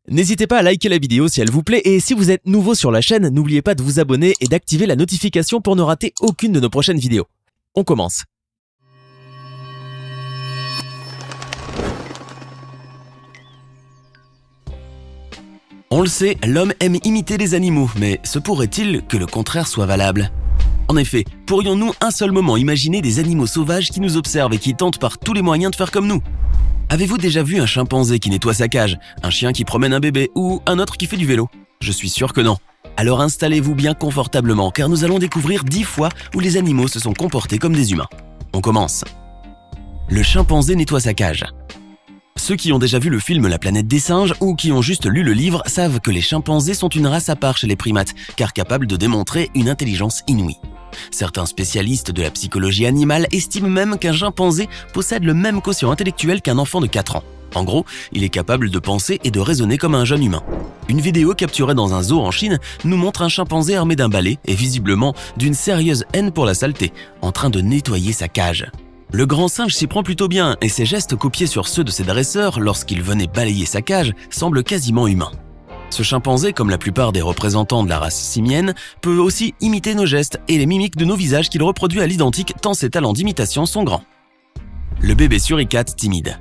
N'hésitez pas à liker la vidéo si elle vous plaît et si vous êtes nouveau sur la chaîne, n'oubliez pas de vous abonner et d'activer la notification pour ne rater aucune de nos prochaines vidéos. On commence. On le sait, l'homme aime imiter les animaux, mais se pourrait-il que le contraire soit valable? En effet, pourrions-nous un seul moment imaginer des animaux sauvages qui nous observent et qui tentent par tous les moyens de faire comme nous? Avez-vous déjà vu un chimpanzé qui nettoie sa cage, un chien qui promène un bébé ou un autre qui fait du vélo? Je suis sûr que non. Alors installez-vous bien confortablement car nous allons découvrir 10 fois où les animaux se sont comportés comme des humains. On commence. Le chimpanzé nettoie sa cage. Ceux qui ont déjà vu le film La planète des singes ou qui ont juste lu le livre savent que les chimpanzés sont une race à part chez les primates car capables de démontrer une intelligence inouïe. Certains spécialistes de la psychologie animale estiment même qu'un chimpanzé possède le même quotient intellectuel qu'un enfant de 4 ans. En gros, il est capable de penser et de raisonner comme un jeune humain. Une vidéo capturée dans un zoo en Chine nous montre un chimpanzé armé d'un balai et visiblement d'une sérieuse haine pour la saleté, en train de nettoyer sa cage. Le grand singe s'y prend plutôt bien et ses gestes copiés sur ceux de ses dresseurs lorsqu'il venait balayer sa cage semblent quasiment humains. Ce chimpanzé, comme la plupart des représentants de la race simienne, peut aussi imiter nos gestes et les mimiques de nos visages qu'il reproduit à l'identique tant ses talents d'imitation sont grands. Le bébé suricate timide.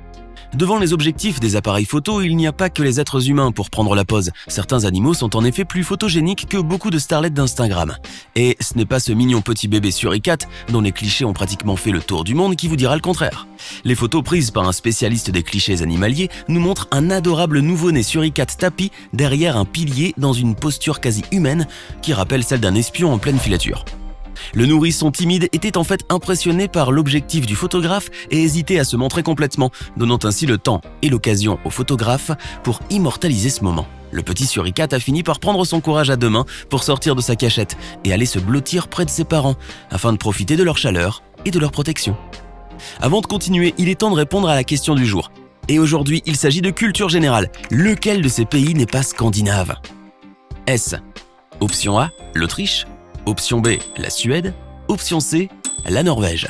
Devant les objectifs des appareils photo, il n'y a pas que les êtres humains pour prendre la pose. Certains animaux sont en effet plus photogéniques que beaucoup de starlets d'Instagram. Et ce n'est pas ce mignon petit bébé suricate, dont les clichés ont pratiquement fait le tour du monde, qui vous dira le contraire. Les photos prises par un spécialiste des clichés animaliers nous montrent un adorable nouveau-né suricate tapi derrière un pilier dans une posture quasi humaine qui rappelle celle d'un espion en pleine filature. Le nourrisson timide était en fait impressionné par l'objectif du photographe et hésitait à se montrer complètement, donnant ainsi le temps et l'occasion au photographe pour immortaliser ce moment. Le petit suricate a fini par prendre son courage à deux mains pour sortir de sa cachette et aller se blottir près de ses parents, afin de profiter de leur chaleur et de leur protection. Avant de continuer, il est temps de répondre à la question du jour. Et aujourd'hui, il s'agit de culture générale. Lequel de ces pays n'est pas scandinave? Est-ce option A, l'Autriche? Option B, la Suède. Option C, la Norvège.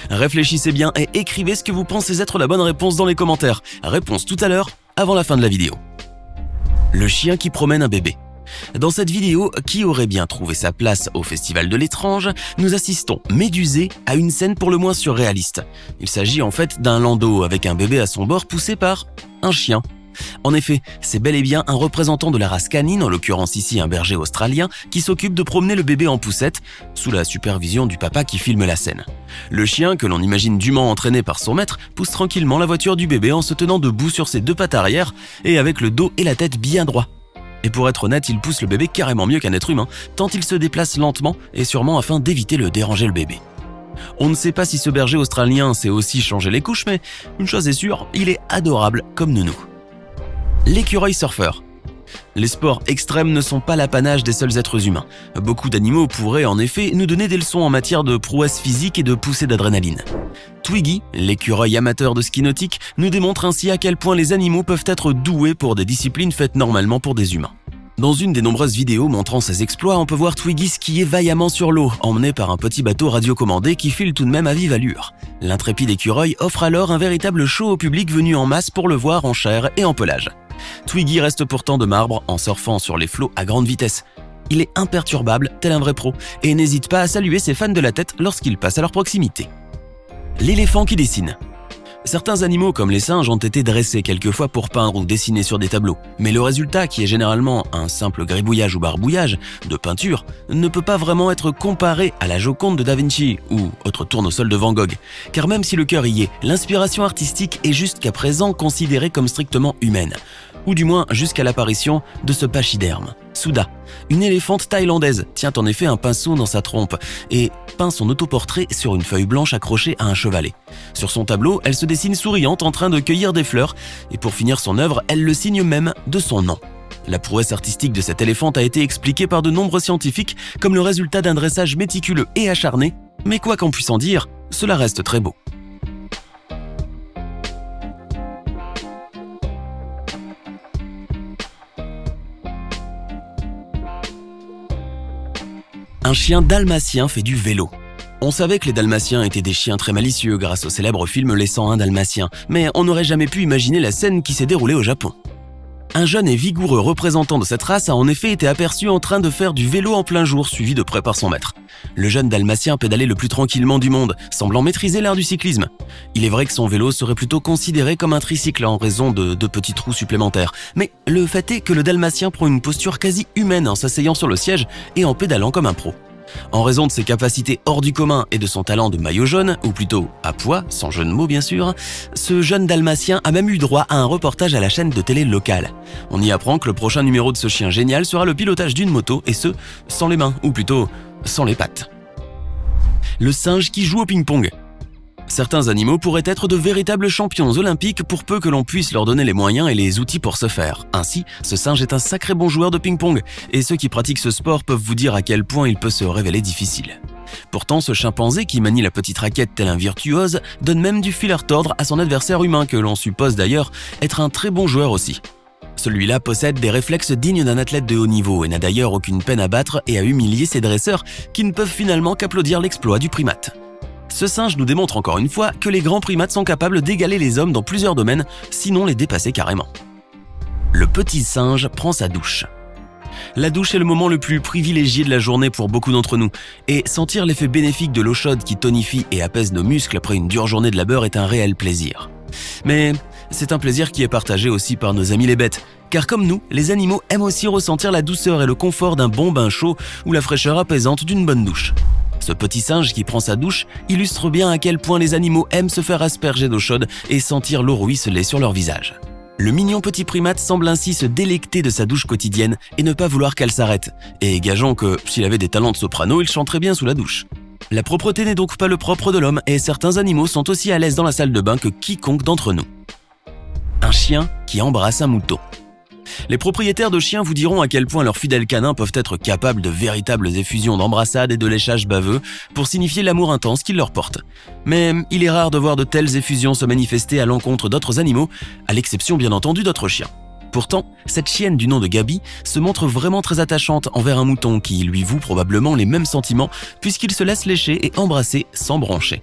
Réfléchissez bien et écrivez ce que vous pensez être la bonne réponse dans les commentaires. Réponse tout à l'heure, avant la fin de la vidéo. Le chien qui promène un bébé. Dans cette vidéo, qui aurait bien trouvé sa place au Festival de l'étrange, nous assistons, médusés, à une scène pour le moins surréaliste. Il s'agit en fait d'un landau avec un bébé à son bord poussé par un chien. En effet, c'est bel et bien un représentant de la race canine, en l'occurrence ici un berger australien, qui s'occupe de promener le bébé en poussette, sous la supervision du papa qui filme la scène. Le chien, que l'on imagine dûment entraîné par son maître, pousse tranquillement la voiture du bébé en se tenant debout sur ses deux pattes arrière et avec le dos et la tête bien droits. Et pour être honnête, il pousse le bébé carrément mieux qu'un être humain, tant il se déplace lentement et sûrement afin d'éviter de déranger le bébé. On ne sait pas si ce berger australien sait aussi changer les couches, mais une chose est sûre, il est adorable comme nounou. L'écureuil surfeur. Les sports extrêmes ne sont pas l'apanage des seuls êtres humains. Beaucoup d'animaux pourraient en effet nous donner des leçons en matière de prouesse physique et de poussée d'adrénaline. Twiggy, l'écureuil amateur de ski nautique, nous démontre ainsi à quel point les animaux peuvent être doués pour des disciplines faites normalement pour des humains. Dans une des nombreuses vidéos montrant ses exploits, on peut voir Twiggy skier vaillamment sur l'eau, emmené par un petit bateau radiocommandé qui file tout de même à vive allure. L'intrépide écureuil offre alors un véritable show au public venu en masse pour le voir en chair et en pelage. Twiggy reste pourtant de marbre en surfant sur les flots à grande vitesse. Il est imperturbable, tel un vrai pro, et n'hésite pas à saluer ses fans de la tête lorsqu'il passe à leur proximité. L'éléphant qui dessine. Certains animaux comme les singes ont été dressés quelquefois pour peindre ou dessiner sur des tableaux, mais le résultat, qui est généralement un simple gribouillage ou barbouillage de peinture, ne peut pas vraiment être comparé à la Joconde de Da Vinci ou autre tournesol de Van Gogh, car même si le cœur y est, l'inspiration artistique est jusqu'à présent considérée comme strictement humaine, ou du moins jusqu'à l'apparition de ce pachyderme. Suda, une éléphante thaïlandaise, tient en effet un pinceau dans sa trompe et peint son autoportrait sur une feuille blanche accrochée à un chevalet. Sur son tableau, elle se dessine souriante en train de cueillir des fleurs et pour finir son œuvre, elle le signe même de son nom. La prouesse artistique de cette éléphante a été expliquée par de nombreux scientifiques comme le résultat d'un dressage méticuleux et acharné, mais quoi qu'en puisse en dire, cela reste très beau. Un chien dalmatien fait du vélo. On savait que les dalmatiens étaient des chiens très malicieux grâce au célèbre film Les 101 Dalmatiens, mais on n'aurait jamais pu imaginer la scène qui s'est déroulée au Japon. Un jeune et vigoureux représentant de cette race a en effet été aperçu en train de faire du vélo en plein jour, suivi de près par son maître. Le jeune dalmatien pédalait le plus tranquillement du monde, semblant maîtriser l'art du cyclisme. Il est vrai que son vélo serait plutôt considéré comme un tricycle en raison de 2 petits trous supplémentaires. Mais le fait est que le dalmatien prend une posture quasi humaine en s'asseyant sur le siège et en pédalant comme un pro. En raison de ses capacités hors du commun et de son talent de maillot jaune, ou plutôt à pois, sans jeu de mots bien sûr, ce jeune dalmatien a même eu droit à un reportage à la chaîne de télé locale. On y apprend que le prochain numéro de ce chien génial sera le pilotage d'une moto, et ce, sans les mains, ou plutôt, sans les pattes. Le singe qui joue au ping-pong. Certains animaux pourraient être de véritables champions olympiques pour peu que l'on puisse leur donner les moyens et les outils pour ce faire. Ainsi, ce singe est un sacré bon joueur de ping-pong, et ceux qui pratiquent ce sport peuvent vous dire à quel point il peut se révéler difficile. Pourtant, ce chimpanzé qui manie la petite raquette tel un virtuose donne même du fil à retordre à son adversaire humain, que l'on suppose d'ailleurs être un très bon joueur aussi. Celui-là possède des réflexes dignes d'un athlète de haut niveau et n'a d'ailleurs aucune peine à battre et à humilier ses dresseurs qui ne peuvent finalement qu'applaudir l'exploit du primate. Ce singe nous démontre encore une fois que les grands primates sont capables d'égaler les hommes dans plusieurs domaines, sinon les dépasser carrément. Le petit singe prend sa douche. La douche est le moment le plus privilégié de la journée pour beaucoup d'entre nous, et sentir l'effet bénéfique de l'eau chaude qui tonifie et apaise nos muscles après une dure journée de labeur est un réel plaisir. Mais c'est un plaisir qui est partagé aussi par nos amis les bêtes, car comme nous, les animaux aiment aussi ressentir la douceur et le confort d'un bon bain chaud ou la fraîcheur apaisante d'une bonne douche. Ce petit singe qui prend sa douche illustre bien à quel point les animaux aiment se faire asperger d'eau chaude et sentir l'eau ruisseler sur leur visage. Le mignon petit primate semble ainsi se délecter de sa douche quotidienne et ne pas vouloir qu'elle s'arrête. Et gageons que, s'il avait des talents de soprano, il chanterait bien sous la douche. La propreté n'est donc pas le propre de l'homme et certains animaux sont aussi à l'aise dans la salle de bain que quiconque d'entre nous. Un chien qui embrasse un mouton. Les propriétaires de chiens vous diront à quel point leurs fidèles canins peuvent être capables de véritables effusions d'embrassades et de léchage baveux pour signifier l'amour intense qu'ils leur portent. Mais il est rare de voir de telles effusions se manifester à l'encontre d'autres animaux, à l'exception bien entendu d'autres chiens. Pourtant, cette chienne du nom de Gabi se montre vraiment très attachante envers un mouton qui lui voue probablement les mêmes sentiments puisqu'il se laisse lécher et embrasser sans broncher.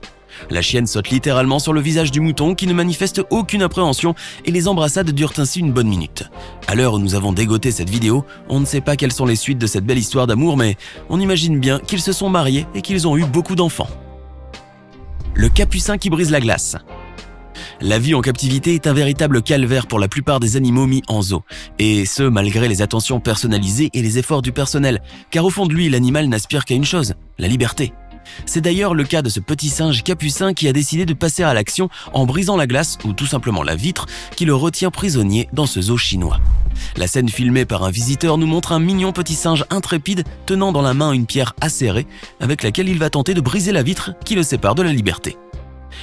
La chienne saute littéralement sur le visage du mouton qui ne manifeste aucune appréhension et les embrassades durent ainsi une bonne minute. À l'heure où nous avons dégoté cette vidéo, on ne sait pas quelles sont les suites de cette belle histoire d'amour, mais on imagine bien qu'ils se sont mariés et qu'ils ont eu beaucoup d'enfants. Le capucin qui brise la glace. La vie en captivité est un véritable calvaire pour la plupart des animaux mis en zoo, et ce malgré les attentions personnalisées et les efforts du personnel, car au fond de lui, l'animal n'aspire qu'à une chose, la liberté. C'est d'ailleurs le cas de ce petit singe capucin qui a décidé de passer à l'action en brisant la glace ou tout simplement la vitre qui le retient prisonnier dans ce zoo chinois. La scène filmée par un visiteur nous montre un mignon petit singe intrépide tenant dans la main une pierre acérée avec laquelle il va tenter de briser la vitre qui le sépare de la liberté.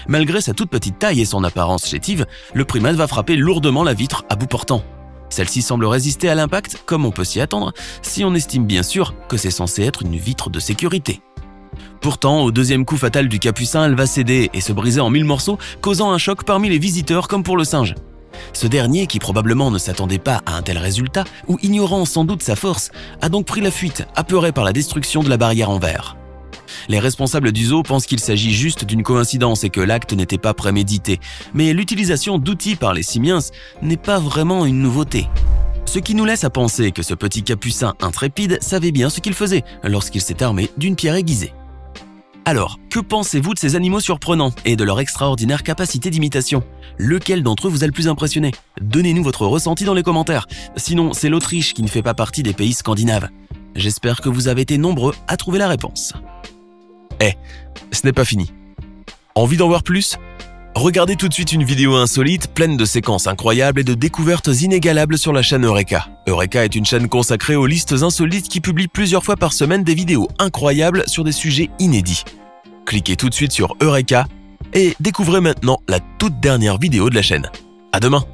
Malgré sa toute petite taille et son apparence chétive, le primate va frapper lourdement la vitre à bout portant. Celle-ci semble résister à l'impact, comme on peut s'y attendre, si on estime bien sûr que c'est censé être une vitre de sécurité. Pourtant, au deuxième coup fatal du capucin, elle va céder et se briser en 1000 morceaux, causant un choc parmi les visiteurs comme pour le singe. Ce dernier, qui probablement ne s'attendait pas à un tel résultat, ou ignorant sans doute sa force, a donc pris la fuite, apeuré par la destruction de la barrière en verre. Les responsables du zoo pensent qu'il s'agit juste d'une coïncidence et que l'acte n'était pas prémédité, mais l'utilisation d'outils par les simiens n'est pas vraiment une nouveauté. Ce qui nous laisse à penser que ce petit capucin intrépide savait bien ce qu'il faisait lorsqu'il s'est armé d'une pierre aiguisée. Alors, que pensez-vous de ces animaux surprenants et de leur extraordinaire capacité d'imitation? Lequel d'entre eux vous a le plus impressionné? Donnez-nous votre ressenti dans les commentaires. Sinon, c'est l'Autriche qui ne fait pas partie des pays scandinaves. J'espère que vous avez été nombreux à trouver la réponse. Ce n'est pas fini. Envie d'en voir plus? Regardez tout de suite une vidéo insolite, pleine de séquences incroyables et de découvertes inégalables sur la chaîne Eureka. Eureka est une chaîne consacrée aux listes insolites qui publie plusieurs fois par semaine des vidéos incroyables sur des sujets inédits. Cliquez tout de suite sur Eureka et découvrez maintenant la toute dernière vidéo de la chaîne. À demain!